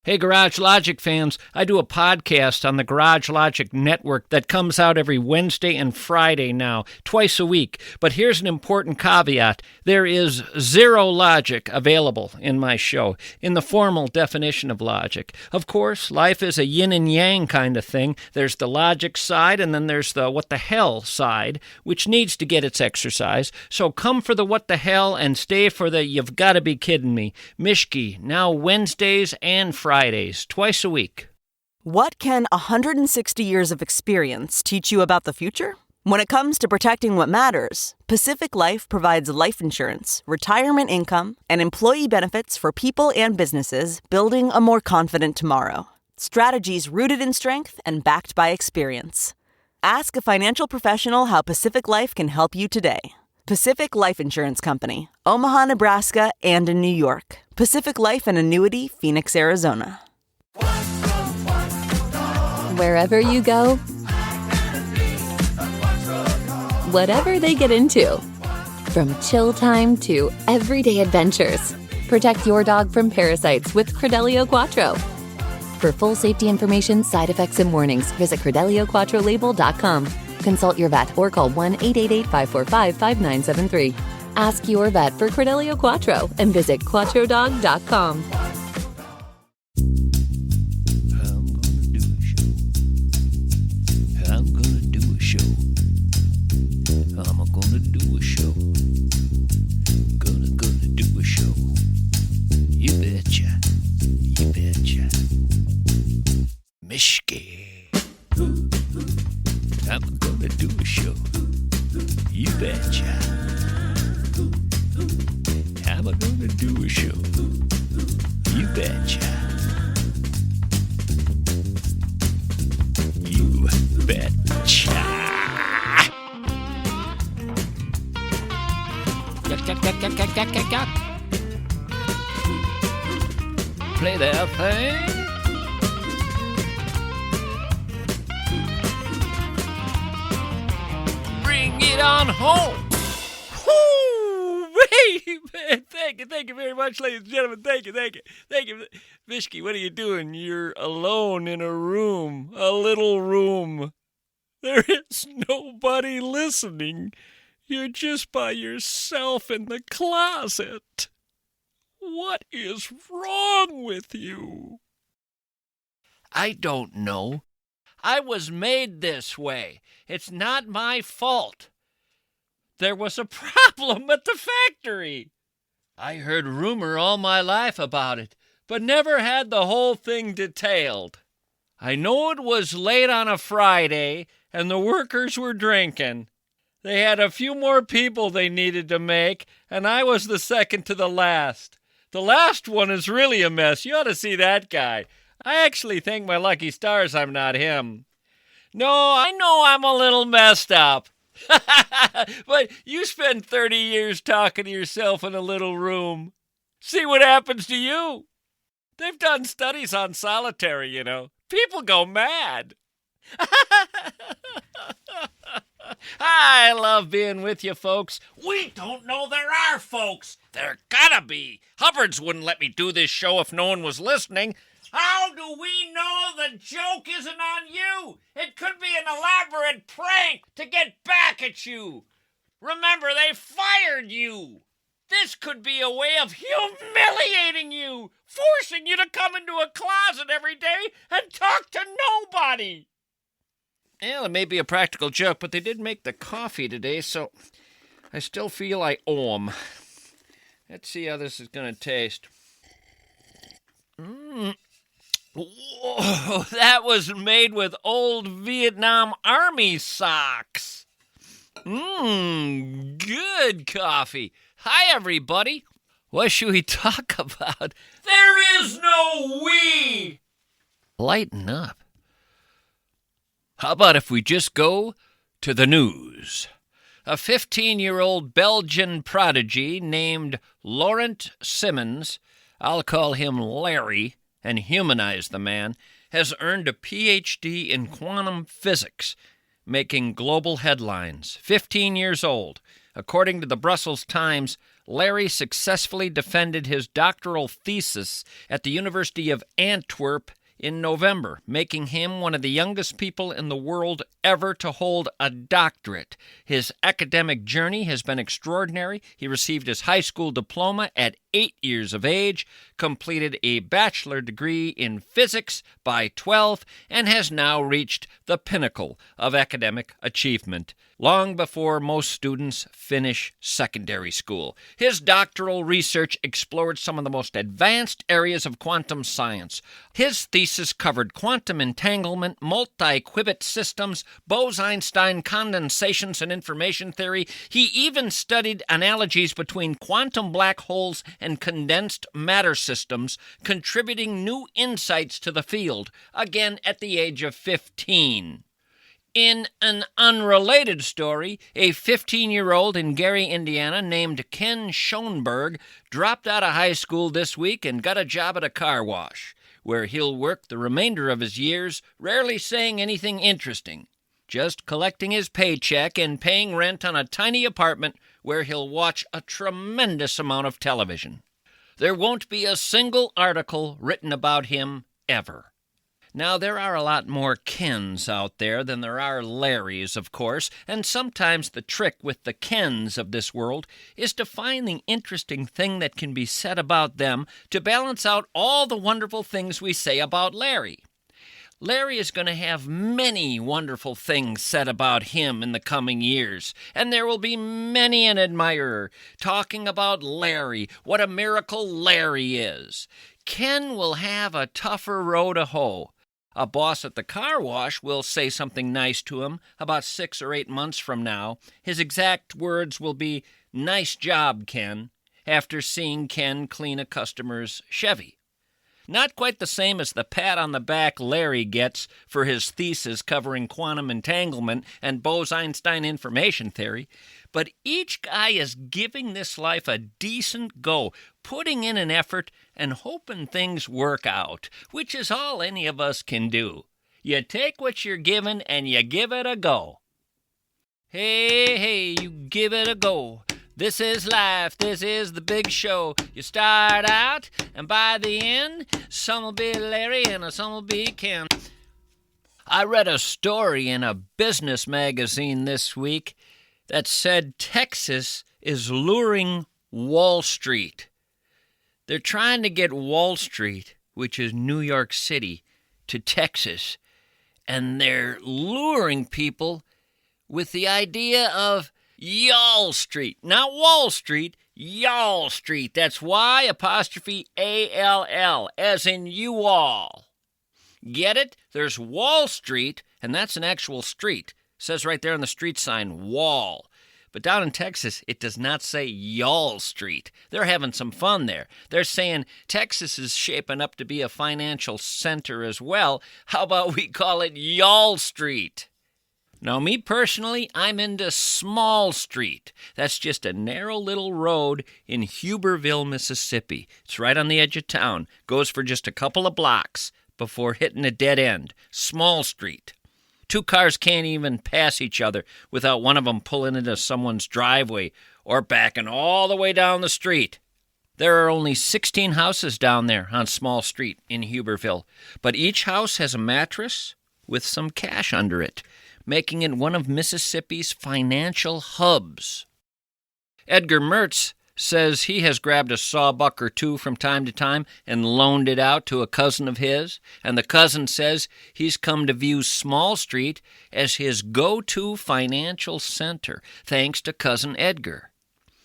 Hey, Garage Logic fans, I do a podcast on the Garage Logic Network that comes out every Wednesday and Friday now, twice a week. But here's an important caveat. There is zero logic available in my show, in the formal definition of logic. Of course, life is a yin and yang kind of thing. There's the logic side, and then there's the what the hell side, which needs to get its exercise. So come for the what the hell and stay for the you've got to be kidding me. Mischke, now Wednesdays and Fridays, twice a week. What can 160 years of experience teach you about the future? When it comes to protecting what matters, Pacific Life provides life insurance, retirement income, and employee benefits for people and businesses building a more confident tomorrow. Strategies rooted in strength and backed by experience. Ask a financial professional how Pacific Life can help you today. Pacific Life Insurance Company, Omaha, Nebraska, and in New York. Pacific Life and Annuity, Phoenix, Arizona. Wherever you go, whatever they get into, from chill time to everyday adventures, protect your dog from parasites with Credelio Quattro. For full safety information, side effects, and warnings, visit CredelioQuattroLabel.com. Consult your vet or call 1-888-545-5973. Ask your vet for Credelio Quattro and visit QuattroDog.com. I'm gonna do a show. Gonna do a show. You betcha. Mischke. I'm gonna do a show. You betcha. I'm gonna do a show. You betcha. You betcha. Yak. Play that thing. Bring it on home. Woo, baby. Thank you very much, ladies and gentlemen. Thank you. Mischke, what are you doing? You're alone in a room, a little room. There is nobody listening. You're just by yourself in the closet. What is wrong with you? I don't know. I was made this way. It's not my fault. There was a problem at the factory. I heard rumor all my life about it, but never had the whole thing detailed. I know it was late on a Friday, and the workers were drinking. They had a few more people they needed to make, and I was the second to the last. The last one is really a mess. You ought to see that guy. I actually thank my lucky stars I'm not him. No, I know I'm a little messed up. But you spend 30 years talking to yourself in a little room. See what happens to you. They've done studies on solitary, you know. People go mad. I love being with you, folks. We don't know there are folks. There gotta be. Hubbards wouldn't let me do this show if no one was listening. How do we know the joke isn't on you? It could be an elaborate prank to get back at you. Remember, they fired you. This could be a way of humiliating you, forcing you to come into a closet every day and talk to nobody. Well, it may be a practical joke, but they did make the coffee today, so I still feel I owe them. Let's see how this is going to taste. Whoa, that was made with old Vietnam Army socks. Good coffee. Hi, everybody. What should we talk about? There is no we. Lighten up. How about if we just go to the news? A 15-year-old Belgian prodigy named Laurent Simmons, I'll call him Larry, and humanize the man, has earned a Ph.D. in quantum physics, making global headlines. 15 years old. According to the Brussels Times, Larry successfully defended his doctoral thesis at the University of Antwerp in November, making him one of the youngest people in the world ever to hold a doctorate. His academic journey has been extraordinary. He received his high school diploma at 8 years of age, completed a bachelor degree in physics by 12, and has now reached the pinnacle of academic achievement, long before most students finish secondary school. His doctoral research explored some of the most advanced areas of quantum science. His thesis covered quantum entanglement, multi-qubit systems, Bose-Einstein condensations and information theory. He even studied analogies between quantum black holes and condensed matter systems, contributing new insights to the field, again at the age of 15. In an unrelated story, a 15-year-old in Gary, Indiana, named Ken Schoenberg dropped out of high school this week and got a job at a car wash, where he'll work the remainder of his years, rarely saying anything interesting, just collecting his paycheck and paying rent on a tiny apartment where he'll watch a tremendous amount of television. There won't be a single article written about him ever. Now, there are a lot more Kens out there than there are Larrys, of course, and sometimes the trick with the Kens of this world is to find the interesting thing that can be said about them to balance out all the wonderful things we say about Larry. Larry is going to have many wonderful things said about him in the coming years, and there will be many an admirer talking about Larry, what a miracle Larry is. Ken will have a tougher row to hoe. A boss at the car wash will say something nice to him about 6 or 8 months from now. His exact words will be, "Nice job, Ken," after seeing Ken clean a customer's Chevy. Not quite the same as the pat on the back Larry gets for his thesis covering quantum entanglement and Bose-Einstein information theory, but each guy is giving this life a decent go, putting in an effort and hoping things work out, which is all any of us can do. You take what you're given and you give it a go. Hey, hey, you give it a go. This is life, this is the big show. You start out, and by the end, some will be Larry and some will be Ken. I read a story in a business magazine this week that said Texas is luring Wall Street. They're trying to get Wall Street, which is New York City, to Texas, and they're luring people with the idea of Y'all Street. Not Wall Street, Y'all Street. That's Y''ALL, as in you all. Get it? There's Wall Street, and that's an actual street. It says right there on the street sign, Wall. But down in Texas, it does not say Y'all Street. They're having some fun there. They're saying Texas is shaping up to be a financial center as well. How about we call it Y'all Street? Now, me personally, I'm into Small Street. That's just a narrow little road in Huberville, Mississippi. It's right on the edge of town. Goes for just a couple of blocks before hitting a dead end. Small Street. 2 cars can't even pass each other without one of them pulling into someone's driveway or backing all the way down the street. There are only 16 houses down there on Small Street in Huberville, but each house has a mattress with some cash under it, making it one of Mississippi's financial hubs. Edgar Mertz says he has grabbed a sawbuck or two from time to time and loaned it out to a cousin of his, and the cousin says he's come to view Small Street as his go-to financial center, thanks to Cousin Edgar.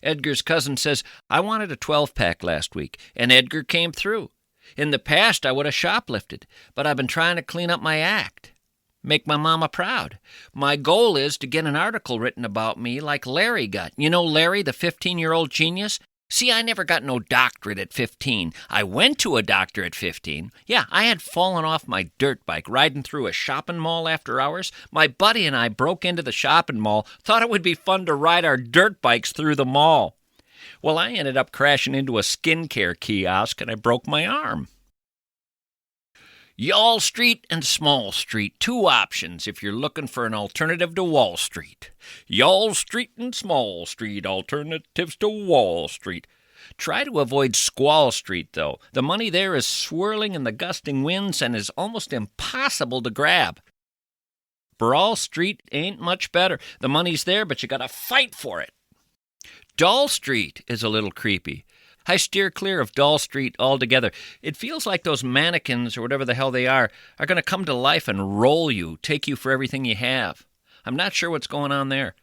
Edgar's cousin says, "I wanted a 12-pack last week, and Edgar came through. In the past, I would have shoplifted, but I've been trying to clean up my act. Make my mama proud. My goal is to get an article written about me like Larry got. You know Larry, the 15-year-old genius? See, I never got no doctorate at 15. I went to a doctor at 15. Yeah, I had fallen off my dirt bike riding through a shopping mall after hours. My buddy and I broke into the shopping mall, thought it would be fun to ride our dirt bikes through the mall. Well, I ended up crashing into a skincare kiosk and I broke my arm. Y'all Street and Small Street, two options if you're looking for an alternative to Wall Street. Y'all Street and Small Street, alternatives to Wall Street. Try to avoid Squall Street, though. The money there is swirling in the gusting winds and is almost impossible to grab. Brawl Street ain't much better. The money's there, but you gotta fight for it. Doll Street is a little creepy. I steer clear of Doll Street altogether. It feels like those mannequins, or whatever the hell they are going to come to life and roll you, take you for everything you have. I'm not sure what's going on there.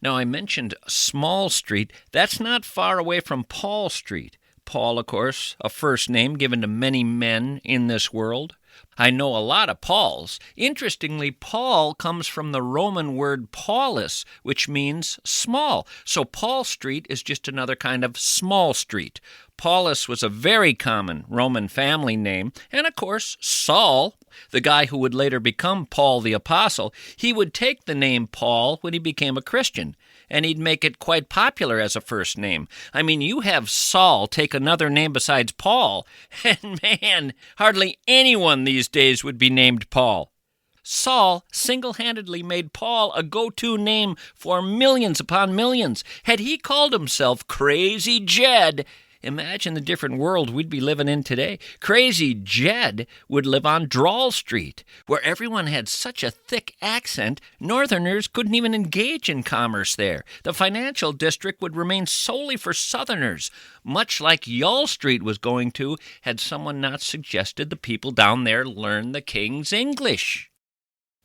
Now, I mentioned Small Street. That's not far away from Paul Street. Paul, of course, a first name given to many men in this world. I know a lot of Pauls. Interestingly, Paul comes from the Roman word Paulus, which means small. So Paul Street is just another kind of small street. Paulus was a very common Roman family name. And of course, Saul, the guy who would later become Paul the Apostle, he would take the name Paul when he became a Christian. And he'd make it quite popular as a first name. I mean, you have Saul take another name besides Paul, and man, hardly anyone these days would be named Paul. Saul single-handedly made Paul a go-to name for millions upon millions. Had he called himself Crazy Jed, imagine the different world we'd be living in today. Crazy Jed would live on Drawl Street, where everyone had such a thick accent, Northerners couldn't even engage in commerce there. The financial district would remain solely for Southerners, much like Y'all Street was going to, had someone not suggested the people down there learn the King's English.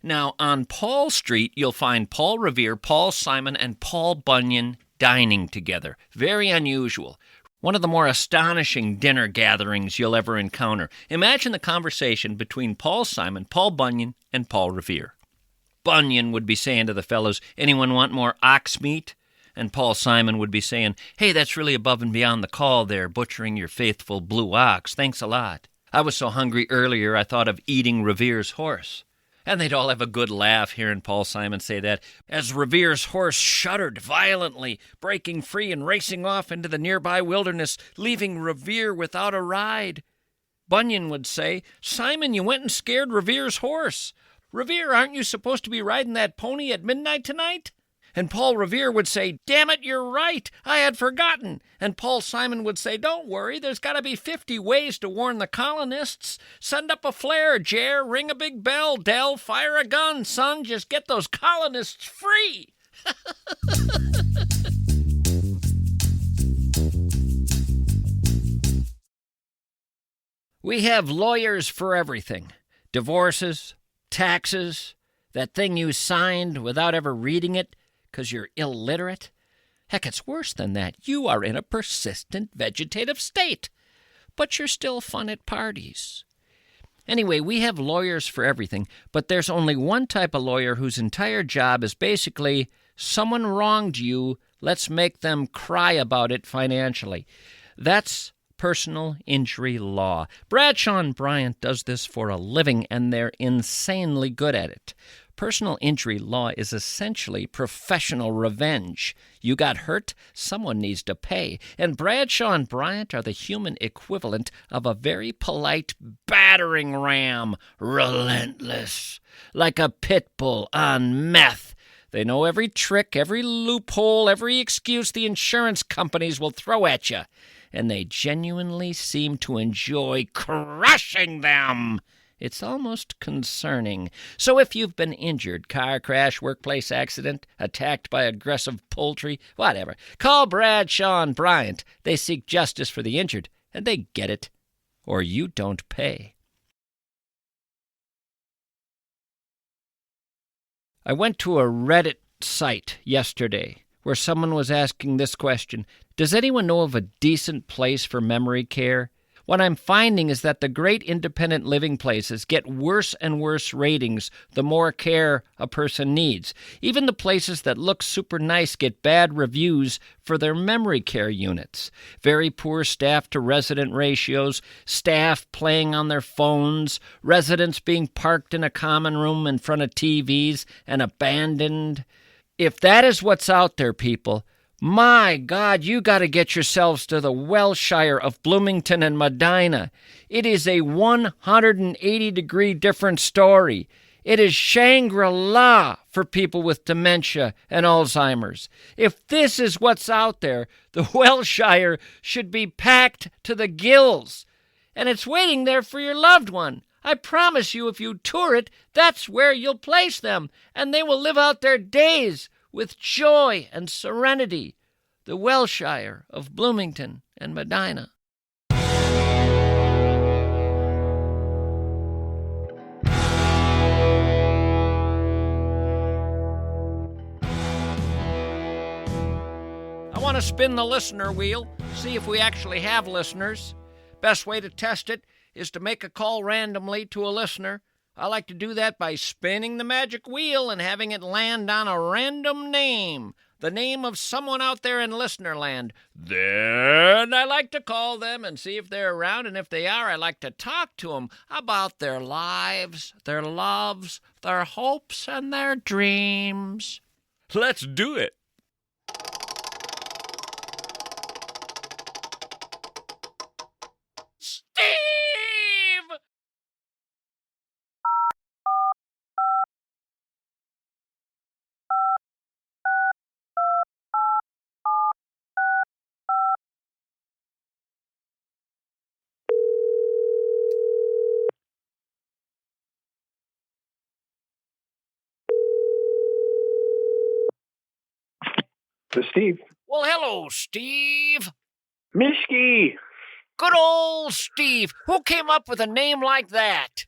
Now, on Paul Street, you'll find Paul Revere, Paul Simon, and Paul Bunyan dining together. Very unusual. One of the more astonishing dinner gatherings you'll ever encounter. Imagine the conversation between Paul Simon, Paul Bunyan, and Paul Revere. Bunyan would be saying to the fellows, "Anyone want more ox meat?" And Paul Simon would be saying, "Hey, that's really above and beyond the call there, butchering your faithful blue ox. Thanks a lot. I was so hungry earlier I thought of eating Revere's horse." And they'd all have a good laugh hearing Paul Simon say that, as Revere's horse shuddered violently, breaking free and racing off into the nearby wilderness, leaving Revere without a ride. Bunyan would say, "Simon, you went and scared Revere's horse. Revere, aren't you supposed to be riding that pony at midnight tonight?" And Paul Revere would say, "Damn it, you're right. I had forgotten." And Paul Simon would say, "Don't worry, there's got to be 50 ways to warn the colonists. Send up a flare, Jer. Ring a big bell, Del. Fire a gun, son. Just get those colonists free." We have lawyers for everything. Divorces, taxes, that thing you signed without ever reading it, because you're illiterate? Heck, it's worse than that. You are in a persistent vegetative state, but you're still fun at parties. Anyway, we have lawyers for everything, but there's only one type of lawyer whose entire job is basically, someone wronged you, let's make them cry about it financially. That's personal injury law. Bradshaw and Bryant does this for a living, and they're insanely good at it. Personal injury law is essentially professional revenge. You got hurt, someone needs to pay. And Bradshaw and Bryant are the human equivalent of a very polite battering ram, relentless, like a pit bull on meth. They know every trick, every loophole, every excuse the insurance companies will throw at you. And they genuinely seem to enjoy crushing them. It's almost concerning. So if you've been injured, car crash, workplace accident, attacked by aggressive poultry, whatever, call Bradshaw and Bryant. They seek justice for the injured, and they get it. Or you don't pay. I went to a Reddit site yesterday where someone was asking this question: does anyone know of a decent place for memory care? What I'm finding is that the great independent living places get worse and worse ratings the more care a person needs. Even the places that look super nice get bad reviews for their memory care units. Very poor staff-to-resident ratios, staff playing on their phones, residents being parked in a common room in front of TVs and abandoned. If that is what's out there, people, My God, you got to get yourselves to the Welshire of Bloomington and Medina. It is a 180-degree different story. It is Shangri-La for people with dementia and Alzheimer's. If this is what's out there, the Welshire should be packed to the gills. And it's waiting there for your loved one. I promise you, if you tour it, that's where you'll place them, and they will live out their days with joy and serenity. The Welshire of Bloomington and Medina. I want to spin the listener wheel, see if we actually have listeners. Best way to test it is to make a call randomly to a listener. I like to do that by spinning the magic wheel and having it land on a random name, the name of someone out there in listener land. Then I like to call them and see if they're around, and if they are, I like to talk to them about their lives, their loves, their hopes, and their dreams. Let's do it. Steve! This is Steve. Well, hello, Steve. Mischke! Good old Steve. Who came up with a name like that?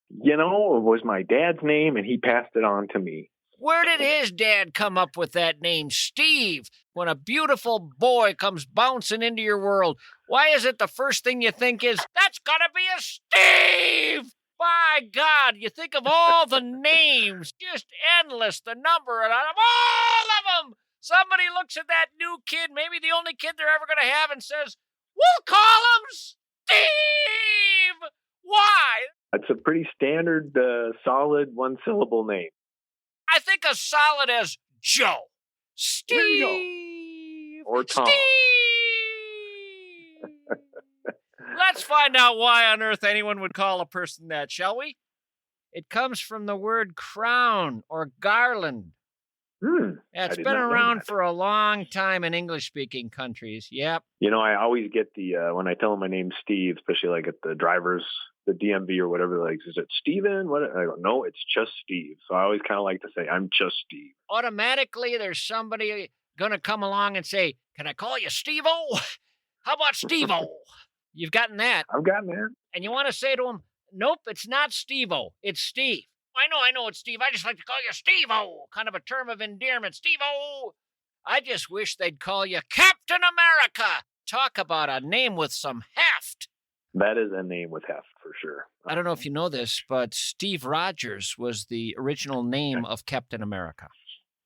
You know, it was my dad's name, and he passed it on to me. Where did his dad come up with that name, Steve? When a beautiful boy comes bouncing into your world, why is it the first thing you think is, that's gotta be a Steve? By God, you think of all the names, just endless, the number, and out of all of them, somebody looks at that new kid, maybe the only kid they're ever going to have, and says, we'll call him Steve! Why? It's a pretty standard, solid one-syllable name. I think as solid as Joe. Steve! There you go. Or Tom. Steve! Let's find out why on earth anyone would call a person that, shall we? It comes from the word crown or garland. It's been around for a long time in English-speaking countries. Yep. You know, I always get the, when I tell them my name's Steve, especially like at the drivers, the DMV or whatever, like, is it Steven? What? I go, no, it's just Steve. So I always kind of like to say, I'm just Steve. Automatically, there's somebody going to come along and say, can I call you Steve-O? How about Steve-O? You've gotten that. I've gotten that. And you want to say to him, nope, it's not Steve-O, it's Steve. I know it's Steve. I just like to call you Steve-O, kind of a term of endearment. Steve-O! I just wish they'd call you Captain America. Talk about a name with some heft. That is a name with heft, for sure. I don't know if you know this, but Steve Rogers was the original name of Captain America.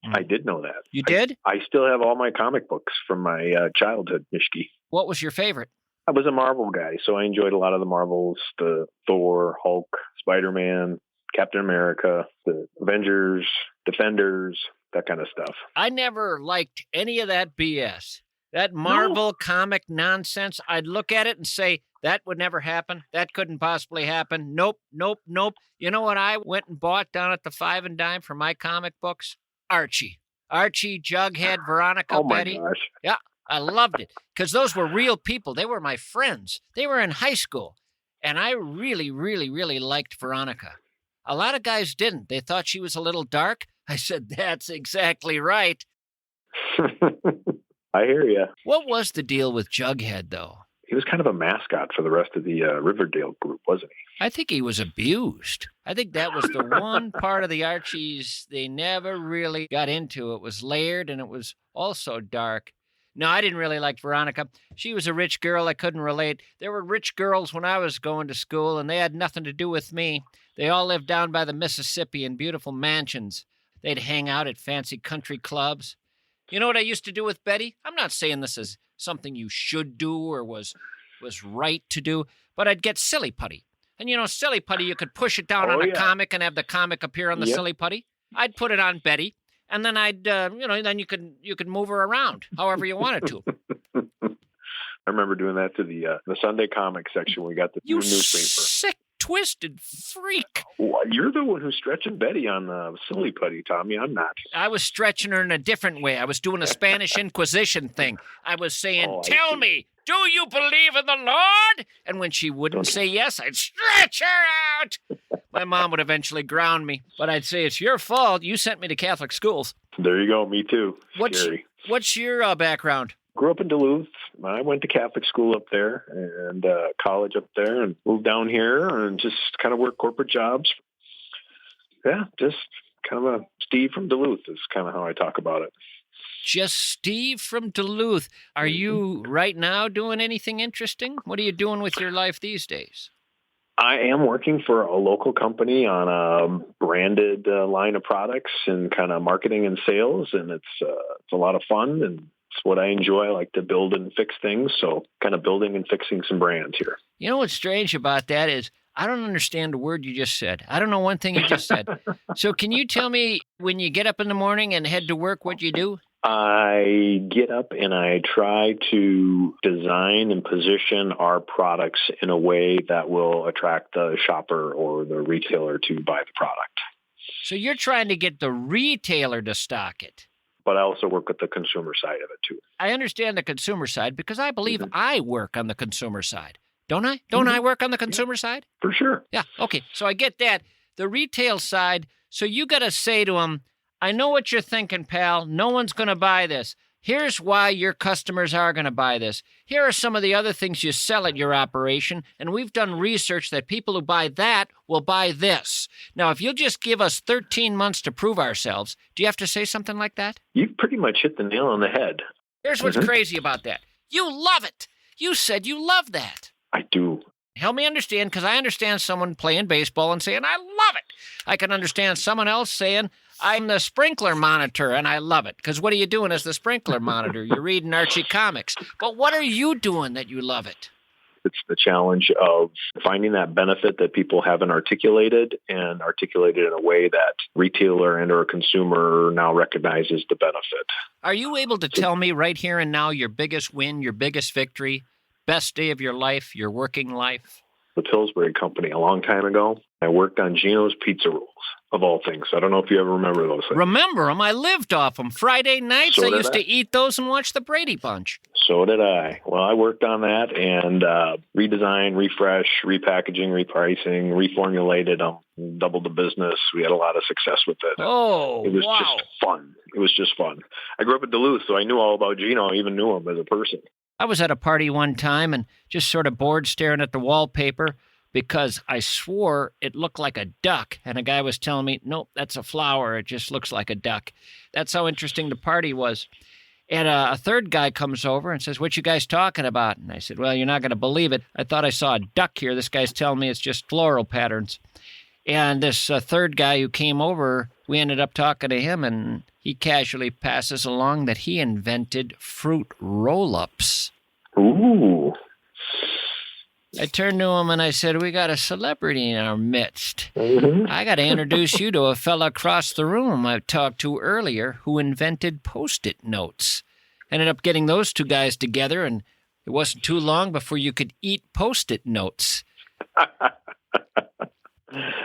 I did know that. You did? I still have all my comic books from my childhood, Mischke. What was your favorite? I was a Marvel guy, so I enjoyed a lot of the Marvels, the Thor, Hulk, Spider-Man, Captain America, the Avengers, Defenders, that kind of stuff. I never liked any of that BS. That Marvel comic nonsense, I'd look at it and say, that would never happen. That couldn't possibly happen. Nope, nope, nope. You know what I went and bought down at the Five and Dime for my comic books? Archie. Archie, Jughead, Veronica, Betty. Oh, my gosh. Yeah, I loved it because those were real people. They were my friends. They were in high school. And I really, really, really liked Veronica. A lot of guys didn't. They thought she was a little dark. I said, that's exactly right. I hear you. What was the deal with Jughead, though? He was kind of a mascot for the rest of the Riverdale group, wasn't he? I think he was abused. I think that was the one part of the Archies they never really got into. It was layered and it was also dark. No, I didn't really like Veronica. She was a rich girl. I couldn't relate. There were rich girls when I was going to school, and they had nothing to do with me. They all lived down by the Mississippi in beautiful mansions. They'd hang out at fancy country clubs. You know what I used to do with Betty? I'm not saying this is something you should do or was right to do, but I'd get silly putty. And you know, silly putty, you could push it down on a comic and have the comic appear on the silly putty. I'd put it on Betty, and then I'd, then you could move her around however you wanted to. I remember doing that to the Sunday comic section. We got the You new newspaper. sick, twisted freak. Well, you're the one who's stretching Betty on the silly putty, Tommy. I'm not. I was stretching her in a different way. I was doing a Spanish Inquisition thing. I was saying, tell me, do you believe in the Lord? And when she wouldn't say yes, I'd stretch her out. My mom would eventually ground me, but I'd say, it's your fault. You sent me to Catholic schools. There you go. Me too. Scary. What's your background? Grew up in Duluth. I went to Catholic school up there and college up there and moved down here and just kind of worked corporate jobs. Yeah, just kind of a Steve from Duluth is kind of how I talk about it. Just Steve from Duluth. Are you right now doing anything interesting? What are you doing with your life these days? I am working for a local company on a branded line of products and kind of marketing and sales, and it's a lot of fun and it's what I enjoy. I like to build and fix things, so kind of building and fixing some brands here. You know what's strange about that is I don't understand a word you just said. I don't know one thing you just said. So can you tell me, when you get up in the morning and head to work, what you do? I get up and I try to design and position our products in a way that will attract the shopper or the retailer to buy the product. So you're trying to get the retailer to stock it. But I also work with the consumer side of it, too. I understand the consumer side because I believe I work on the consumer side. Don't I? Don't I work on the consumer side? For sure. Yeah, okay. So I get that. The retail side, so you got to say to them, I know what you're thinking, pal. No one's going to buy this. Here's why your customers are going to buy this. Here are some of the other things you sell at your operation, and we've done research that people who buy that will buy this. Now, if you'll just give us 13 months to prove ourselves, do you have to say something like that? You've pretty much hit the nail on the head. Here's what's crazy about that. You love it. You said you love that. I do. Help me understand, because I understand someone playing baseball and saying, I love it. I can understand someone else saying, I'm the sprinkler monitor, and I love it. Because what are you doing as the sprinkler monitor? You're reading Archie comics. But what are you doing that you love it? It's the challenge of finding that benefit that people haven't articulated and articulated in a way that retailer and or a consumer now recognizes the benefit. Are you able to tell me right here and now your biggest win, your biggest victory, best day of your life, your working life? The Pillsbury Company a long time ago. I worked on Gino's Pizza Rolls, of all things. I don't know if you ever remember those things. Remember them? I lived off them. Friday nights, I used to eat those and watch the Brady Bunch. So did I. Well, I worked on that and redesign, refresh, repackaging, repricing, reformulated them, doubled the business. We had a lot of success with it. Oh, it was just fun. It was just fun. I grew up in Duluth, so I knew all about Gino. I even knew him as a person. I was at a party one time and just sort of bored staring at the wallpaper because I swore it looked like a duck. And a guy was telling me, nope, that's a flower. It just looks like a duck. That's how interesting the party was. And a third guy comes over and says, what you guys talking about? And I said, well, you're not going to believe it. I thought I saw a duck here. This guy's telling me it's just floral patterns. And this third guy who came over, we ended up talking to him, and he casually passes along that he invented fruit roll-ups. Ooh. I turned to him and I said, we got a celebrity in our midst. I got to introduce you to a fella across the room I talked to earlier who invented Post-it notes. Ended up getting those two guys together, and it wasn't too long before you could eat Post-it notes.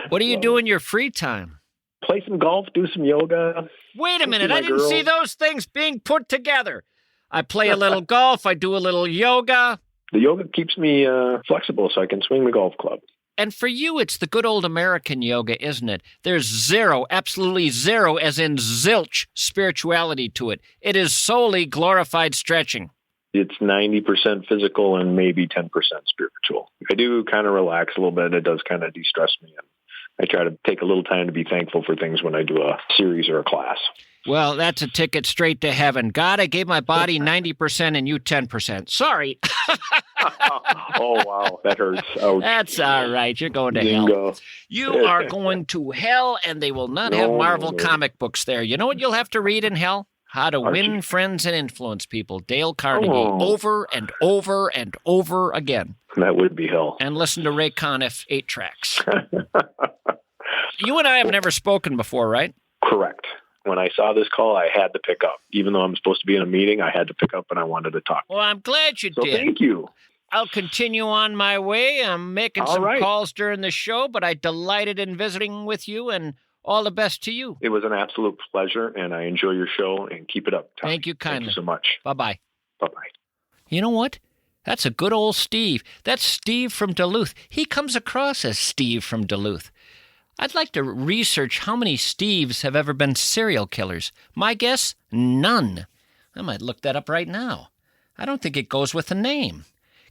What do you do in your free time? Play some golf, do some yoga. Wait a minute, I didn't see those things being put together. I play a little golf, I do a little yoga. The yoga keeps me flexible so I can swing the golf club. And for you, it's the good old American yoga, isn't it? There's zero, absolutely zero, as in zilch, spirituality to it. It is solely glorified stretching. It's 90% physical and maybe 10% spiritual. I do kind of relax a little bit. It does kind of de-stress me. And I try to take a little time to be thankful for things when I do a series or a class. Well, that's a ticket straight to heaven. God, I gave my body 90% and you 10%. Sorry. Oh, wow. That hurts. Ouch. That's all right. You're going to hell. You are going to hell, and they will not have Marvel comic books there. You know what you'll have to read in hell? How to Win Friends and Influence People. Dale Carnegie. Over and over and over again. That would be hell. And listen to Ray Conniff 8 tracks. You and I have never spoken before, right? Correct. when I saw this call, I had to pick up. Even though I'm supposed to be in a meeting, I had to pick up and I wanted to talk. Well, I'm glad you So did. thank you. I'll continue on my way. I'm making All some right. calls during the show, but I delighted in visiting with you, and all the best to you. It was an absolute pleasure, and I enjoy your show, and keep it up, Tommy. Thank you kindly. Thank you so much. Bye-bye. Bye-bye. You know what? That's a good old Steve. That's Steve from Duluth. He comes across as Steve from Duluth. I'd like to research how many Steves have ever been serial killers. My guess, none. I might look that up right now. I don't think it goes with the name.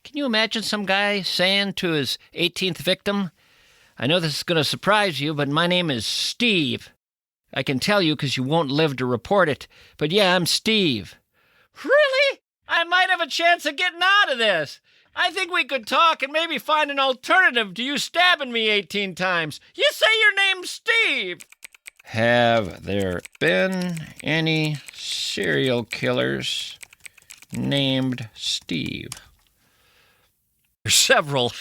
Can you imagine some guy saying to his 18th victim, I know this is going to surprise you, but my name is Steve. I can tell you because you won't live to report it, but yeah, I'm Steve. Really? I might have a chance of getting out of this. I think we could talk and maybe find an alternative to you stabbing me 18 times. You say your name's Steve. Have there been any serial killers named Steve? There's several.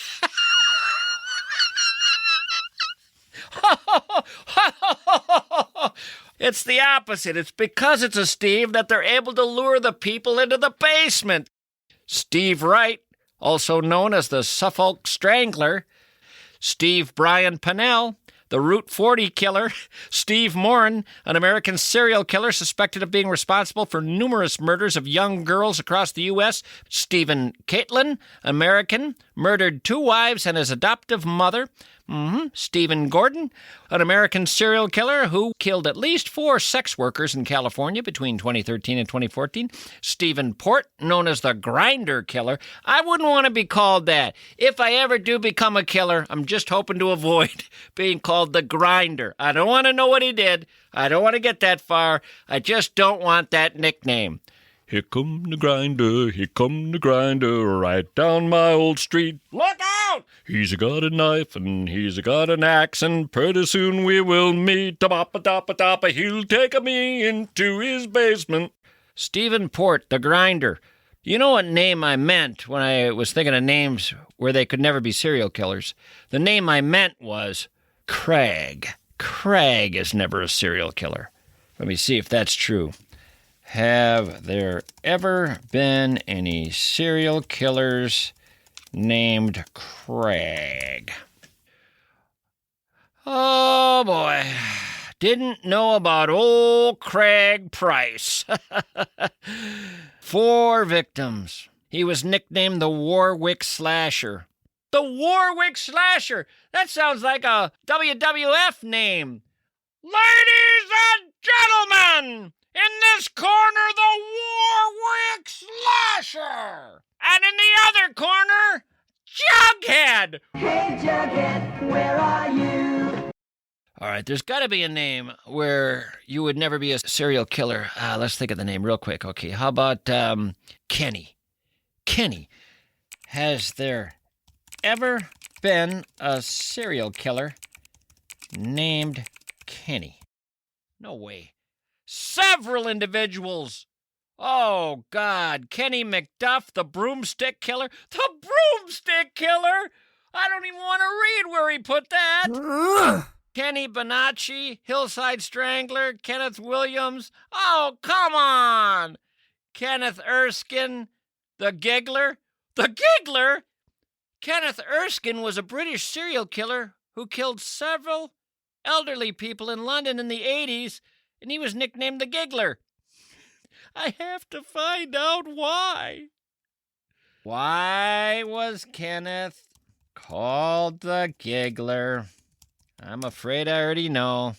It's the opposite. It's because it's a Steve that they're able to lure the people into the basement. Steve Wright, also known as the Suffolk Strangler. Steve Brian Pennell, the Route 40 killer. Steve Morin, an American serial killer suspected of being responsible for numerous murders of young girls across the U.S. Stephen Catlin, American, murdered 2 wives and his adoptive mother. Stephen Gordon, an American serial killer who killed at least 4 sex workers in California between 2013 and 2014. Stephen Port, known as the Grinder Killer. I wouldn't want to be called that. If I ever do become a killer, I'm just hoping to avoid being called the Grinder. I don't want to know what he did. I don't want to get that far. I just don't want that nickname. Here come the grinder, right down my old street. Look out! He's got a knife and he's got an axe, and pretty soon we will meet. Ta-ba-pa-ta-pa-ta-pa, he'll take me into his basement. Stephen Port, the Grinder. You know what name I meant when I was thinking of names where they could never be serial killers? The name I meant was Craig. Craig is never a serial killer. Let me see if that's true. Have there ever been any serial killers named Craig? Oh, boy. Didn't know about old Craig Price. 4 victims. He was nicknamed the Warwick Slasher. The Warwick Slasher! That sounds like a WWF name. Ladies and gentlemen! In this corner, the Warwick Slasher! And in the other corner, Jughead! Hey Jughead, where are you? All right, there's got to be a name where you would never be a serial killer. Let's think of the name real quick. Okay, how about Kenny? Kenny. Has there ever been a serial killer named Kenny? No way. Several individuals. Oh, God. Kenny McDuff, the broomstick killer. The broomstick killer? I don't even want to read where he put that. Kenny Bonacci, Hillside Strangler, Kenneth Williams. Oh, come on. Kenneth Erskine, the Giggler. The Giggler? Kenneth Erskine was a British serial killer who killed several elderly people in London in the 80s, and he was nicknamed the Giggler. I have to find out why. Why was Kenneth called the Giggler? I'm afraid I already know.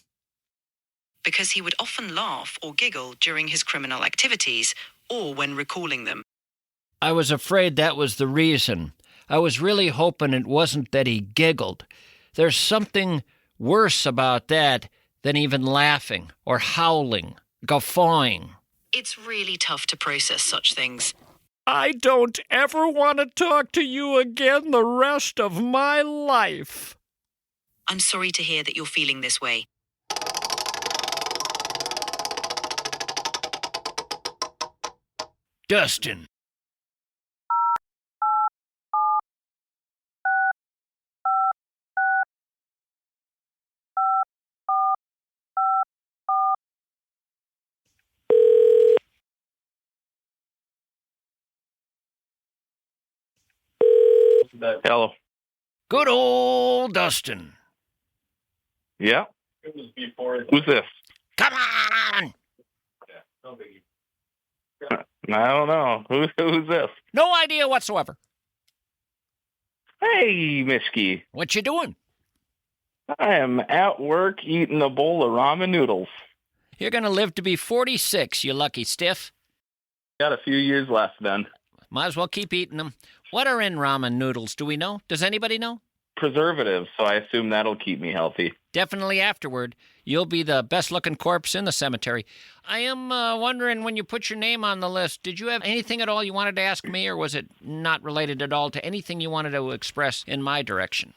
Because he would often laugh or giggle during his criminal activities or when recalling them. I was afraid that was the reason. I was really hoping it wasn't that he giggled. There's something worse about that than even laughing or howling, guffawing. It's really tough to process such things. I don't ever want to talk to you again the rest of my life. I'm sorry to hear that you're feeling this way. Dustin. Hello. Good old Dustin. Yeah. Who's this? Come on! I don't know. Who's this? No idea whatsoever. Hey, Mischke. What you doing? I am at work eating a bowl of ramen noodles. You're going to live to be 46, you lucky stiff. Got a few years left then. Might as well keep eating them. What are in ramen noodles? Do we know? Does anybody know? Preservatives, so I assume that'll keep me healthy. Definitely afterward. You'll be the best-looking corpse in the cemetery. I am wondering, when you put your name on the list, did you have anything at all you wanted to ask me, or was it not related at all to anything you wanted to express in my direction?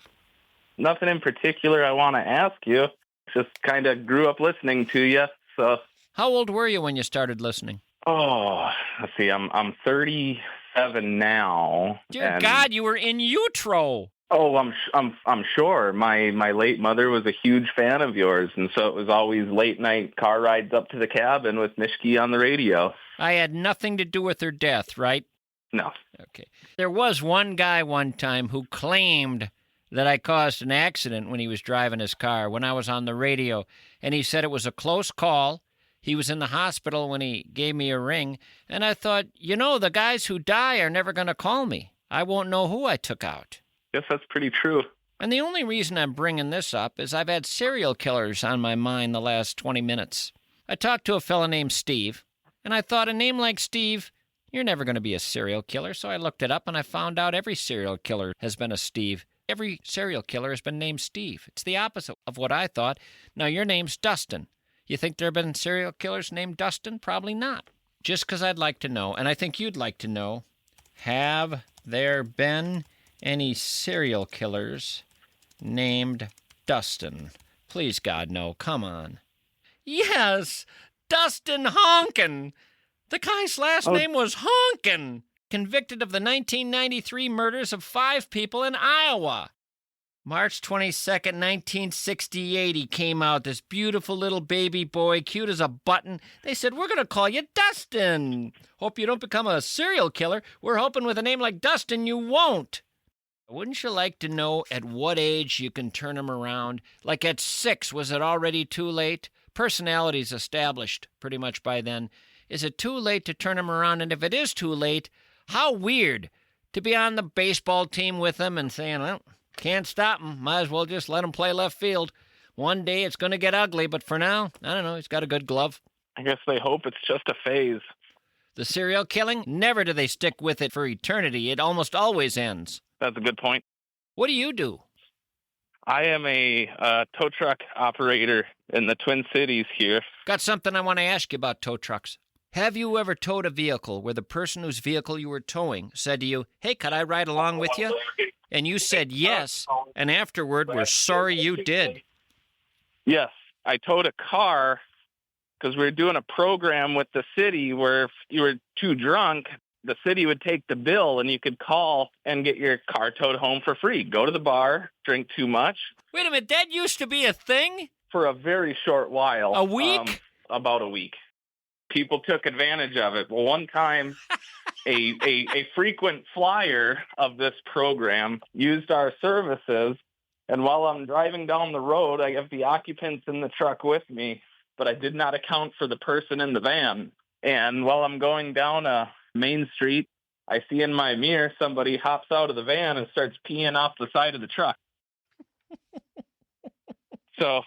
Nothing in particular I want to ask you. Just kind of grew up listening to you, so... How old were you when you started listening? Oh, let's see, I'm 37 now. Dear God, you were in utero. Oh, I'm sure. My late mother was a huge fan of yours, and so it was always late night car rides up to the cabin with Mischke on the radio. I had nothing to do with her death, right? No. Okay. There was one guy one time who claimed that I caused an accident when he was driving his car when I was on the radio, and he said it was a close call. He was in the hospital when he gave me a ring, and I thought, the guys who die are never going to call me. I won't know who I took out. Guess that's pretty true. And the only reason I'm bringing this up is I've had serial killers on my mind the last 20 minutes. I talked to a fella named Steve, and I thought a name like Steve, you're never going to be a serial killer. So I looked it up, and I found out every serial killer has been a Steve. Every serial killer has been named Steve. It's the opposite of what I thought. Now, your name's Dustin. You think there have been serial killers named Dustin? Probably not. Just because I'd like to know, and I think you'd like to know, have there been any serial killers named Dustin? Please, God, no. Come on. Yes, Dustin Honkin. The guy's last name was Honkin. Convicted of the 1993 murders of 5 people in Iowa. March 22nd, 1968, he came out, this beautiful little baby boy, cute as a button. They said, we're going to call you Dustin. Hope you don't become a serial killer. We're hoping with a name like Dustin, you won't. Wouldn't you like to know at what age you can turn him around? Like at 6, was it already too late? Personality's established pretty much by then. Is it too late to turn him around? And if it is too late, how weird to be on the baseball team with him and saying, well, can't stop him. Might as well just let him play left field. One day it's going to get ugly, but for now, I don't know, he's got a good glove. I guess they hope it's just a phase. The serial killing? Never do they stick with it for eternity. It almost always ends. That's a good point. What do you do? I am a tow truck operator in the Twin Cities here. Got something I want to ask you about tow trucks. Have you ever towed a vehicle where the person whose vehicle you were towing said to you, hey, could I ride along with you? And you said yes, and afterward were sorry you did? Yes. I towed a car because we were doing a program with the city where if you were too drunk, the city would take the bill and you could call and get your car towed home for free. Go to the bar, drink too much. Wait a minute, that used to be a thing? For a very short while. A week? About a week. People took advantage of it. Well, one time, a frequent flyer of this program used our services, and while I'm driving down the road, I have the occupants in the truck with me, but I did not account for the person in the van. And while I'm going down a Main Street, I see in my mirror somebody hops out of the van and starts peeing off the side of the truck. So...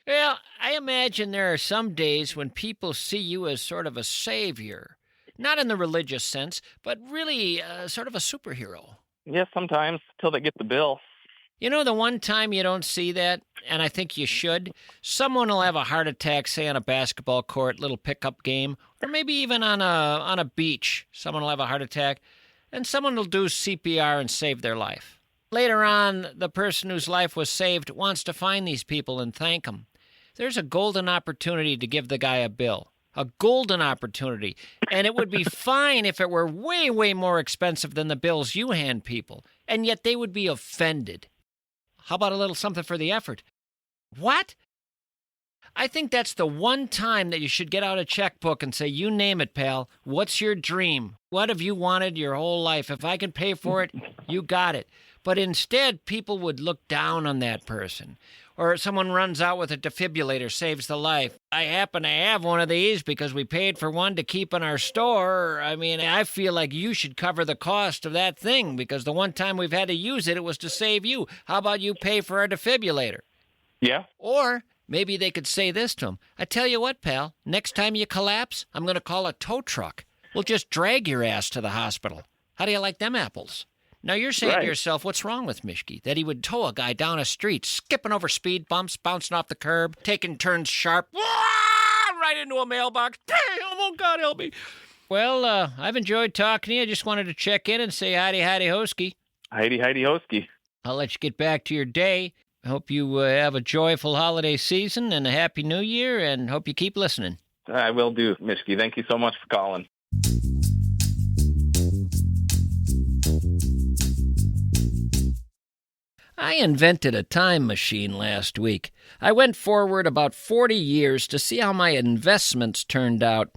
Well, I imagine there are some days when people see you as sort of a savior. Not in the religious sense, but really sort of a superhero. Yeah, sometimes, till they get the bill. You know, the one time you don't see that, and I think you should, someone will have a heart attack, say on a basketball court, little pickup game, or maybe even on a beach. Someone will have a heart attack, and someone will do CPR and save their life. Later on, the person whose life was saved wants to find these people and thank them. There's a golden opportunity to give the guy a bill. A golden opportunity. And it would be fine if it were way, way more expensive than the bills you hand people. And yet they would be offended. How about a little something for the effort? What? I think that's the one time that you should get out a checkbook and say, you name it, pal. What's your dream? What have you wanted your whole life? If I can pay for it, you got it. But instead, people would look down on that person. Or someone runs out with a defibrillator, saves the life. I happen to have one of these because we paid for one to keep in our store. I mean, I feel like you should cover the cost of that thing because the one time we've had to use it, it was to save you. How about you pay for our defibrillator? Yeah. Or maybe they could say this to him. I tell you what, pal, next time you collapse, I'm going to call a tow truck. We'll just drag your ass to the hospital. How do you like them apples? Now, you're saying to yourself, what's wrong with Mischke? That he would tow a guy down a street, skipping over speed bumps, bouncing off the curb, taking turns sharp, right into a mailbox. Oh, God help me. Well, I've enjoyed talking to you. I just wanted to check in and say Heidi Hosky. Heidi Hosky. I'll let you get back to your day. I hope you have a joyful holiday season and a happy new year, and hope you keep listening. I will do, Mischke. Thank you so much for calling. I invented a time machine last week. I went forward about 40 years to see how my investments turned out.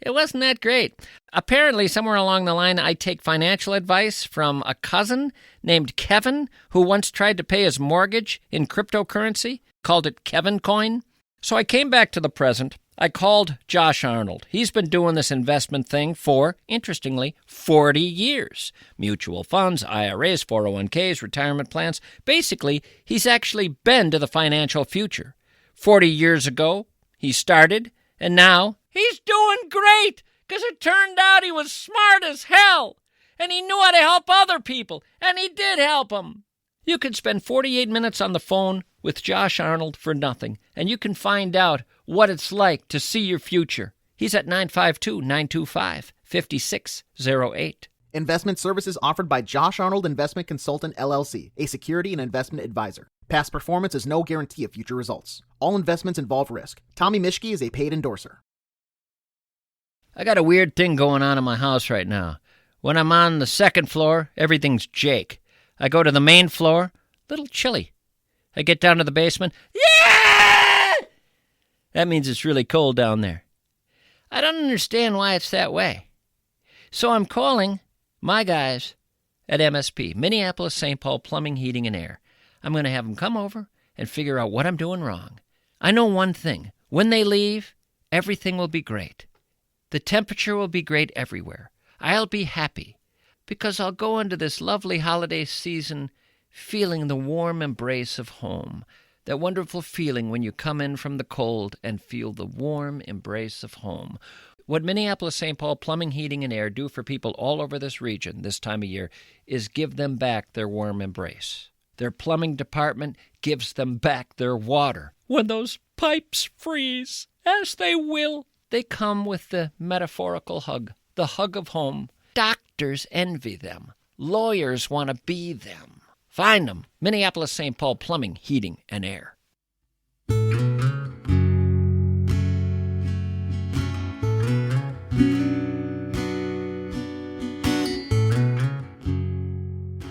It wasn't that great. Apparently, somewhere along the line, I take financial advice from a cousin named Kevin, who once tried to pay his mortgage in cryptocurrency, called it Kevin Coin. So I came back to the present. I called Josh Arnold. He's been doing this investment thing for, interestingly, 40 years. Mutual funds, IRAs, 401ks, retirement plans. Basically, he's actually been to the financial future. 40 years ago, he started, and now he's doing great because it turned out he was smart as hell, and he knew how to help other people, and he did help them. You can spend 48 minutes on the phone with Josh Arnold for nothing, and you can find out what it's like to see your future. He's at 952-925-5608. Investment services offered by Josh Arnold Investment Consultant, LLC, a security and investment advisor. Past performance is no guarantee of future results. All investments involve risk. Tommy Mischke is a paid endorser. I got a weird thing going on in my house right now. When I'm on the second floor, everything's Jake. I go to the main floor, little chilly. I get down to the basement, yeah! That means it's really cold down there. I don't understand why it's that way. So I'm calling my guys at MSP, Minneapolis St. Paul Plumbing, Heating, and Air. I'm going to have them come over and figure out what I'm doing wrong. I know one thing. When they leave, everything will be great. The temperature will be great everywhere. I'll be happy because I'll go into this lovely holiday season feeling the warm embrace of home. That wonderful feeling when you come in from the cold and feel the warm embrace of home. What Minneapolis St. Paul Plumbing, Heating, and Air do for people all over this region this time of year is give them back their warm embrace. Their plumbing department gives them back their water. When those pipes freeze, as they will, they come with the metaphorical hug, the hug of home. Doctors envy them. Lawyers want to be them. Find them. Minneapolis St. Paul Plumbing, Heating, and Air.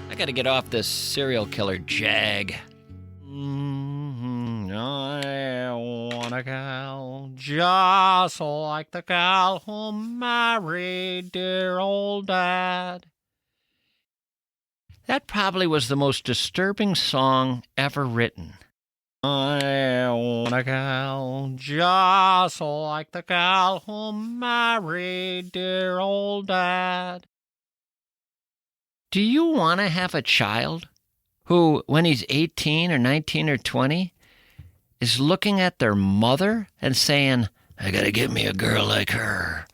I got to get off this serial killer jag. I want a gal just like the gal who married dear old dad. That probably was the most disturbing song ever written. I want a gal just like the gal who married dear old dad. Do you want to have a child who, when he's 18 or 19 or 20, is looking at their mother and saying, I gotta get me a girl like her?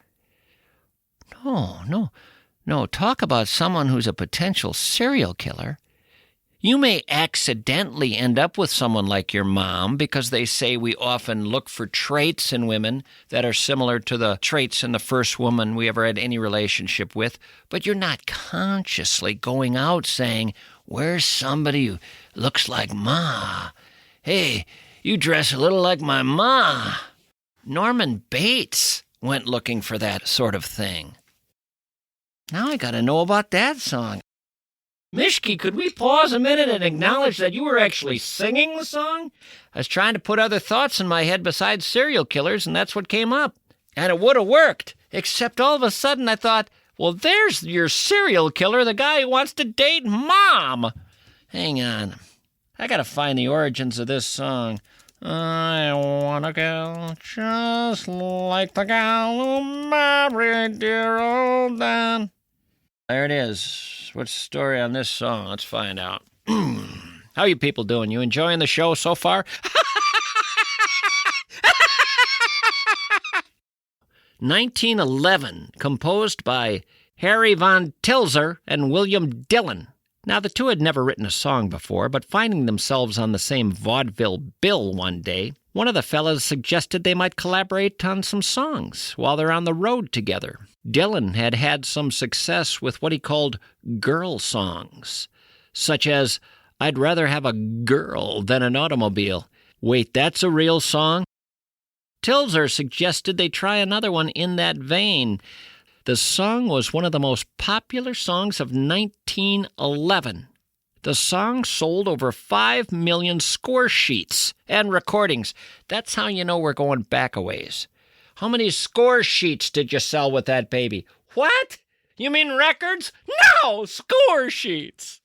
No, talk about someone who's a potential serial killer. You may accidentally end up with someone like your mom because they say we often look for traits in women that are similar to the traits in the first woman we ever had any relationship with, but you're not consciously going out saying, where's somebody who looks like Ma? Hey, you dress a little like my Ma. Norman Bates went looking for that sort of thing. Now I got to know about that song. Mischke, could we pause a minute and acknowledge that you were actually singing the song? I was trying to put other thoughts in my head besides serial killers, and that's what came up. And it would have worked, except all of a sudden I thought, well, there's your serial killer, the guy who wants to date Mom. Hang on. I gotta find the origins of this song. I want a gal just like the gal who married dear old Dan. There it is. What's the story on this song? Let's find out. How you people doing? You enjoying the show so far? 1911, composed by Harry Von Tilzer and William Dillon. Now, the two had never written a song before, but finding themselves on the same vaudeville bill one day, one of the fellas suggested they might collaborate on some songs while they're on the road together. Dillon had had some success with what he called girl songs, such as, I'd rather have a girl than an automobile. Wait, that's a real song? Tilzer suggested they try another one in that vein. The song was one of the most popular songs of 1911. The song sold over 5 million score sheets and recordings. That's how you know we're going back a ways. How many score sheets did you sell with that baby? What? You mean records? No, score sheets.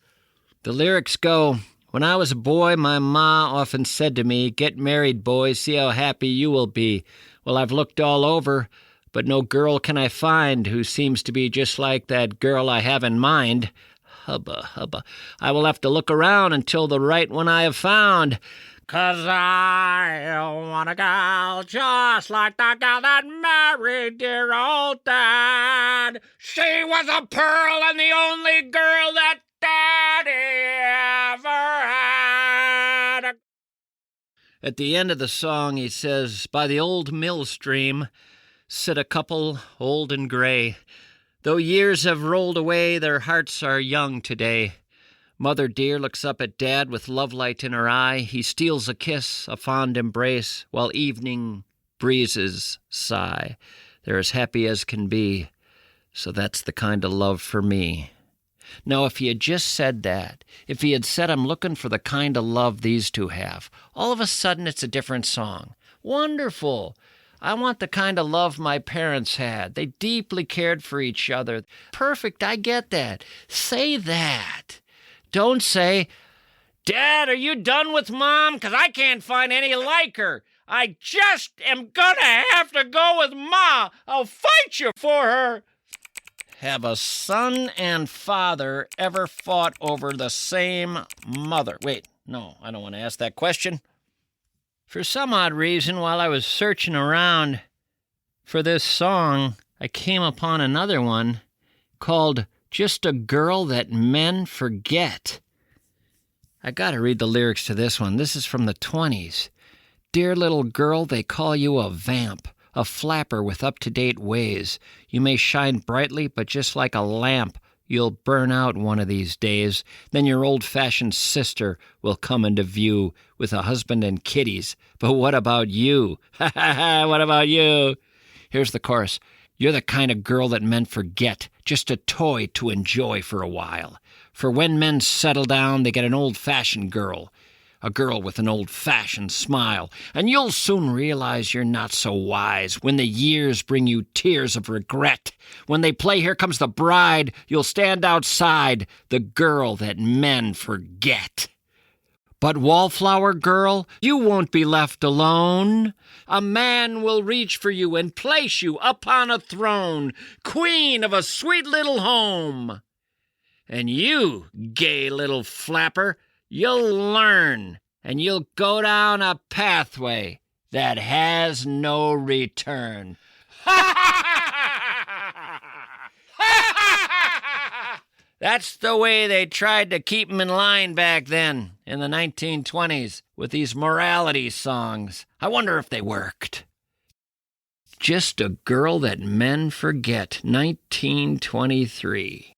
The lyrics go, when I was a boy, my ma often said to me, get married, boy, see how happy you will be. Well, I've looked all over, but no girl can I find who seems to be just like that girl I have in mind. Hubba, hubba. I will have to look around until the right one I have found. 'Cause I want a gal just like the gal that married dear old Dad. She was a pearl and the only girl that Daddy ever had. At the end of the song, he says, by the old mill stream sit a couple old and gray. Though years have rolled away, their hearts are young today. Mother dear looks up at Dad with lovelight in her eye. He steals a kiss, a fond embrace, while evening breezes sigh. They're as happy as can be, so that's the kind of love for me. Now, if he had just said that, if he had said, I'm looking for the kind of love these two have, all of a sudden it's a different song. Wonderful. I want the kind of love my parents had. They deeply cared for each other. Perfect, I get that. Say that. Don't say, Dad, are you done with Mom? 'Cause I can't find any like her. I just am gonna have to go with Ma. I'll fight you for her. Have a son and father ever fought over the same mother? Wait, no, I don't want to ask that question. For some odd reason, while I was searching around for this song, I came upon another one called Just a Girl That Men Forget. I gotta read the lyrics to this one. This is from the 20s. Dear little girl, they call you a vamp, a flapper with up-to-date ways. You may shine brightly, but just like a lamp, you'll burn out one of these days. Then your old-fashioned sister will come into view with a husband and kiddies. But what about you? Ha ha ha, what about you? Here's the chorus. You're the kind of girl that men forget, just a toy to enjoy for a while. For when men settle down, they get an old-fashioned girl. A girl with an old-fashioned smile. And you'll soon realize you're not so wise when the years bring you tears of regret. When they play Here Comes the Bride, you'll stand outside, the girl that men forget. But Wallflower Girl, you won't be left alone. A man will reach for you and place you upon a throne, queen of a sweet little home. And you, gay little flapper, you'll learn, and you'll go down a pathway that has no return. That's the way they tried to keep him in line back then, in the 1920s, with these morality songs. I wonder if they worked. Just a Girl That Men Forget, 1923.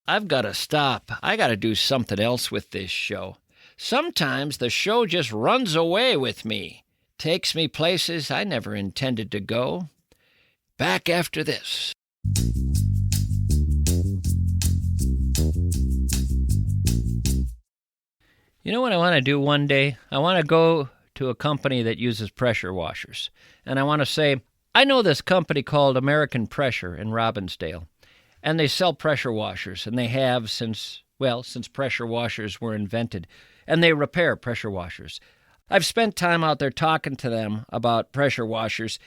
I've got to stop. I got to do something else with this show. Sometimes the show just runs away with me. Takes me places I never intended to go. Back after this. You know what I want to do one day? I want to go to a company that uses pressure washers. And I want to say, I know this company called American Pressure in Robbinsdale. And they sell pressure washers, and they have since pressure washers were invented. And they repair pressure washers. I've spent time out there talking to them about pressure washers,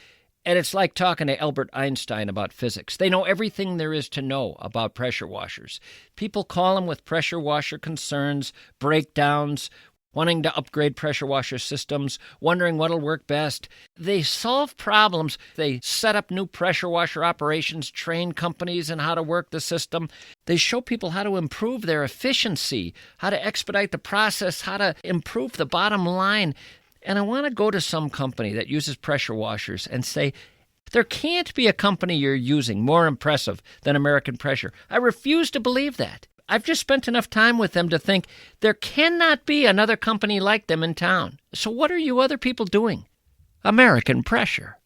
and it's like talking to Albert Einstein about physics. They know everything there is to know about pressure washers. People call them with pressure washer concerns, breakdowns, wanting to upgrade pressure washer systems, wondering what'll work best. They solve problems. They set up new pressure washer operations, train companies in how to work the system. They show people how to improve their efficiency, how to expedite the process, how to improve the bottom line. And I want to go to some company that uses pressure washers and say, there can't be a company you're using more impressive than American Pressure. I refuse to believe that. I've just spent enough time with them to think there cannot be another company like them in town. So what are you other people doing? American Pressure.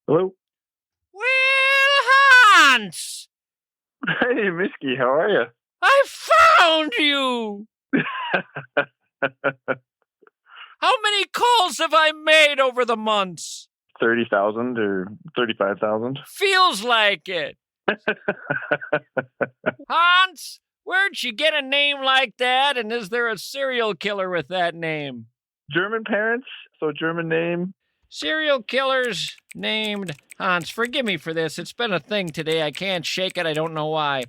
Hello. Well, Hans, Hey, Mischke, how are you? I found you. How many calls have I made over the months? 30,000 or 35,000? Feels like it. Hans, where'd you get a name like that? And is there a serial killer with that name? German parents, so German name. Serial killers named Hans. Forgive me for this. It's been a thing today. I can't shake it. I don't know why.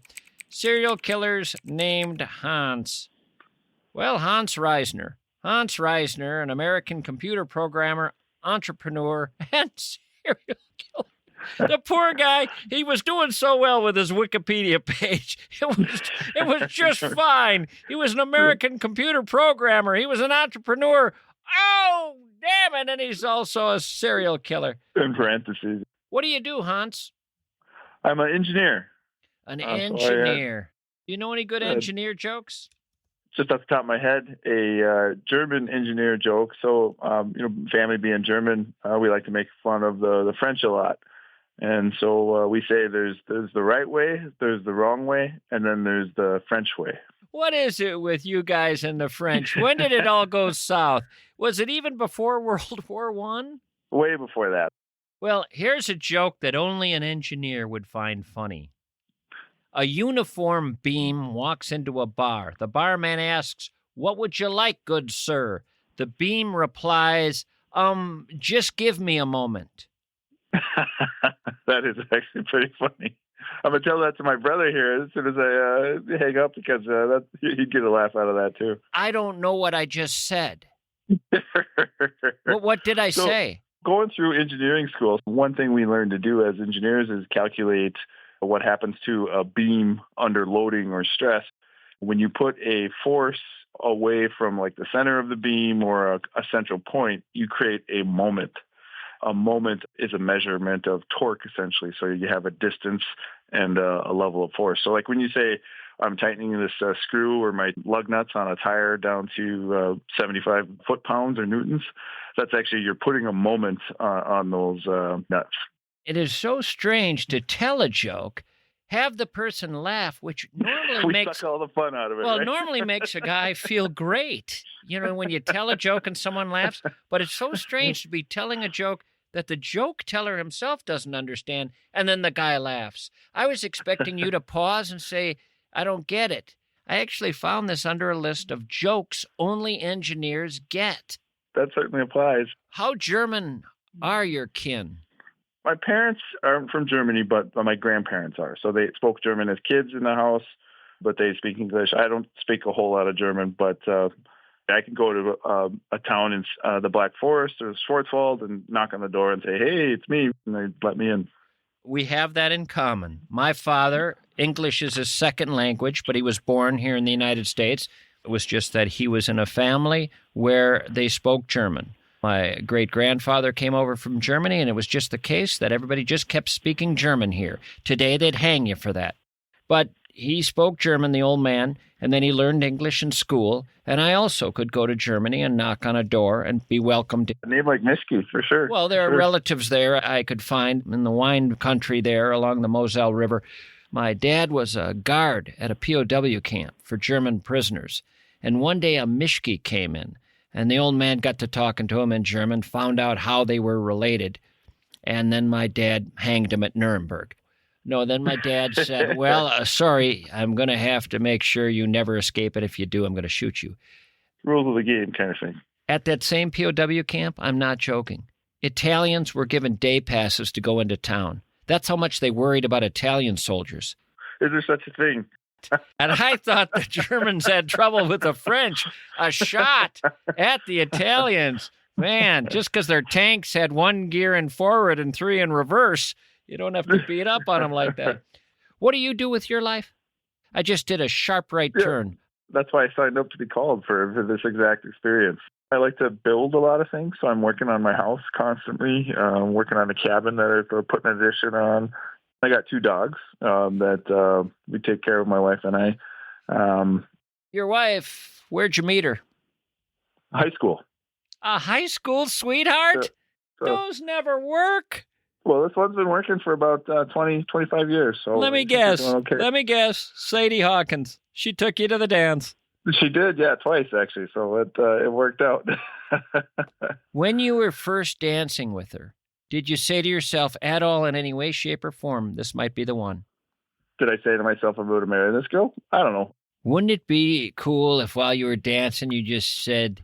Serial killers named Hans. Well, Hans Reisner. Hans Reisner, an American computer programmer, entrepreneur, and serial killer. The poor guy, he was doing so well with his Wikipedia page. It was just fine. He was an American computer programmer. He was an entrepreneur. Oh, damn it. And he's also a serial killer. In parentheses. What do you do, Hans? I'm an engineer. An engineer. Do you know any good engineer jokes? Just off the top of my head, a German engineer joke. So, family being German, we like to make fun of the French a lot. And so we say there's the right way, there's the wrong way, and then there's the French way. What is it with you guys and the French? When did it all go south? Was it even before World War I? Way before that. Well, here's a joke that only an engineer would find funny. A uniform beam walks into a bar. The barman asks, "What would you like, good sir?" The beam replies, just give me a moment. That is actually pretty funny. I'm going to tell that to my brother here as soon as I hang up because he'd get a laugh out of that too. I don't know what I just said. What did I say? Going through engineering school, one thing we learn to do as engineers is calculate what happens to a beam under loading or stress. When you put a force away from like the center of the beam or a central point, you create a moment. A moment is a measurement of torque, essentially. So you have a distance and a level of force. So like when you say, I'm tightening this screw or my lug nuts on a tire down to 75 foot-pounds or newtons, that's actually, you're putting a moment on those nuts. It is so strange to tell a joke, have the person laugh, which normally makes suck all the fun out of it. Well, right? normally makes a guy feel great. You know, when you tell a joke and someone laughs. But it's so strange to be telling a joke that the joke teller himself doesn't understand, and then the guy laughs. I was expecting you to pause and say, I don't get it. I actually found this under a list of jokes only engineers get. That certainly applies. How German are your kin? My parents aren't from Germany, but my grandparents are. So they spoke German as kids in the house, but they speak English. I don't speak a whole lot of German, but I can go to a town in the Black Forest or Schwarzwald and knock on the door and say, hey, it's me, and they let me in. We have that in common. My father, English is his second language, but he was born here in the United States. It was just that he was in a family where they spoke German. My great-grandfather came over from Germany, and it was just the case that everybody just kept speaking German here. Today, they'd hang you for that. But he spoke German, the old man, and then he learned English in school, and I also could go to Germany and knock on a door and be welcomed. A name like Mischke, for sure. Well, there are relatives there I could find in the wine country there along the Moselle River. My dad was a guard at a POW camp for German prisoners, and one day a Mischke came in, and the old man got to talking to him in German, found out how they were related, and then my dad hanged him at Nuremberg. No, then my dad said, well, sorry, I'm going to have to make sure you never escape it. If you do, I'm going to shoot you. Rules of the game kind of thing. At that same POW camp, I'm not joking, Italians were given day passes to go into town. That's how much they worried about Italian soldiers. Is there such a thing? And I thought the Germans had trouble with the French. A shot at the Italians. Man, just because their tanks had 1 gear in forward and 3 in reverse, you don't have to beat up on them like that. What do you do with your life? I just did a sharp right turn. That's why I signed up to be called for this exact experience. I like to build a lot of things, so I'm working on my house constantly, working on a cabin that I'm putting an addition on. I got 2 dogs that we take care of, my wife and I. Your wife, where'd you meet her? High school. A high school sweetheart? Those never work. Well, this one's been working for about 25 years. So Let me guess. Sadie Hawkins. She took you to the dance. She did, yeah, twice actually. So it worked out. When you were first dancing with her, did you say to yourself at all in any way, shape, or form, this might be the one? Did I say to myself, I'm going to marry this girl? I don't know. Wouldn't it be cool if while you were dancing, you just said,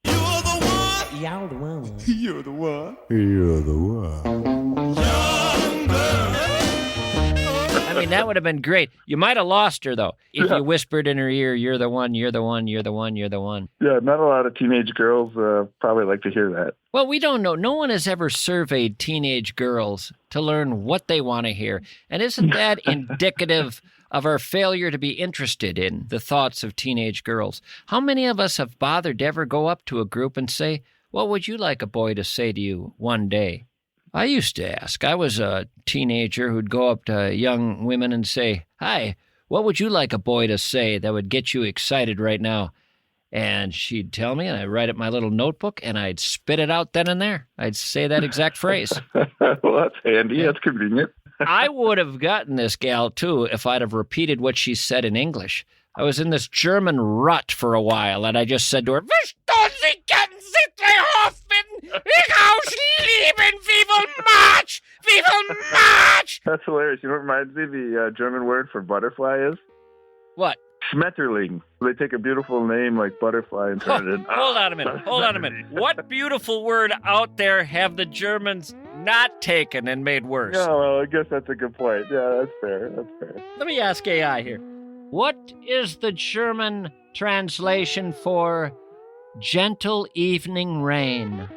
"You're the one. You're the one. You're the one. You're the one. I mean, that would have been great. You might have lost her, though, if you whispered in her ear, you're the one, you're the one, you're the one, you're the one. Yeah, not a lot of teenage girls probably like to hear that. Well, we don't know. No one has ever surveyed teenage girls to learn what they want to hear. And isn't that indicative of our failure to be interested in the thoughts of teenage girls? How many of us have bothered to ever go up to a group and say, what would you like a boy to say to you one day? I used to ask. I was a teenager who'd go up to young women and say, hi, what would you like a boy to say that would get you excited right now? And she'd tell me, and I'd write it in my little notebook, and I'd spit it out then and there. I'd say that exact phrase. Well, that's handy. Yeah. That's convenient. I would have gotten this gal, too, if I'd have repeated what she said in English. I was in this German rut for a while, and I just said to her, Verstehen Sie ganz Hoffen, ich ausleben, we will march, we will march. That's hilarious. You know what reminds me the German word for butterfly is? What? Schmetterling. They take a beautiful name like butterfly and turn it in. Hold on a minute. What beautiful word out there have the Germans not taken and made worse? Yeah, well, I guess that's a good point. Yeah, that's fair. Let me ask AI here. What is the German translation for gentle evening rain?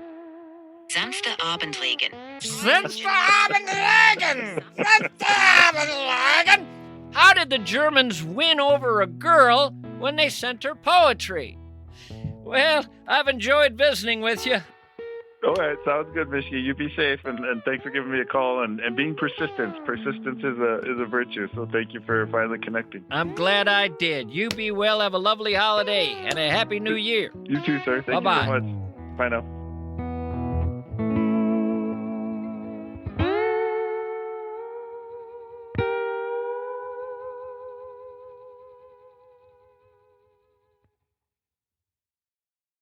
Sanfte Abendregen. Sanfte Abendregen! Sanfte Abendregen! How did the Germans win over a girl when they sent her poetry? Well, I've enjoyed visiting with you. All right, sounds good, Mischke. You be safe, and thanks for giving me a call and being persistent. Persistence is a virtue, so thank you for finally connecting. I'm glad I did. You be well, have a lovely holiday, and a happy new year. You too, sir. Thank you so much. Bye now.